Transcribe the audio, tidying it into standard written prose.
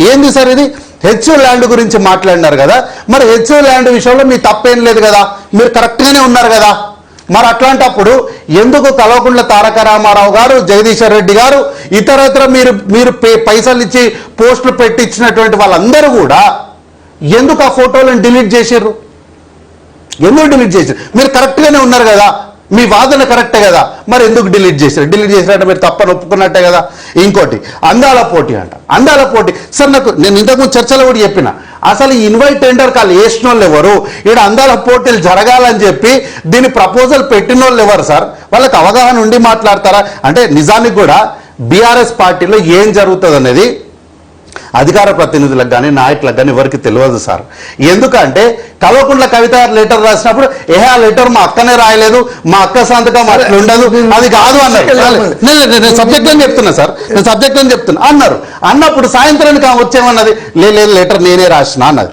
ఏంది సార్ ఇది? HO land గురించి మాట్లాడినారు కదా, మరి హెచ్ఓ ల్యాండ్ విషయంలో మీ తప్పేం లేదు కదా, మీరు కరెక్ట్గానే ఉన్నారు కదా. మరి అట్లాంటప్పుడు ఎందుకు కల్వకుంట్ల తారక రామారావు గారు, జగదీశ్వర్ రెడ్డి గారు, ఇతరత్ర మీరు పైసలు ఇచ్చి పోస్టులు పెట్టించినటువంటి వాళ్ళందరూ కూడా ఎందుకు ఆ ఫోటోలను డిలీట్ చేసారు? ఎందుకు డిలీట్ చేశారు? మీరు కరెక్ట్గానే ఉన్నారు కదా, మీ వాదన కరెక్టే కదా, మరి ఎందుకు డిలీట్ చేశారు? డిలీట్ చేసినట్టు మీరు తప్పని ఒప్పుకున్నట్టే కదా. ఇంకోటి అందాల పోటీ అంట. అందాల పోటీ సార్, నేను ఇంతకుముందు చర్చలో కూడా చెప్పిన, అసలు ఇన్వైట్ టెండర్ కాల్ వేసిన వాళ్ళు ఎవరు? ఇక్కడ అందాల పోటీలు జరగాలని చెప్పి దీని ప్రపోజల్ పెట్టిన వాళ్ళు ఎవరు సార్? వాళ్ళకి అవగాహన ఉండి మాట్లాడతారా? అంటే నిజానికి కూడా బీఆర్ఎస్ పార్టీలో ఏం జరుగుతుంది అనేది అధికార ప్రతినిధులకు కానీ నాయకులకు కానీ ఎవరికి తెలియదు సార్. ఎందుకంటే కల్వకుంట్ల కవిత లెటర్ రాసినప్పుడు ఆ లెటర్ మా అక్కనే రాయలేదు, మా అక్క సంతకం అట్లా ఉండదు, అది కాదు అన్నారు. నేను సబ్జెక్ట్ అని చెప్తున్నా సార్, నేను సబ్జెక్ట్ అని చెప్తున్నా అన్నారు. అన్నప్పుడు సాయంత్రానికి వచ్చేమన్నది, లేదు లెటర్ నేనే రాసిన అన్నది.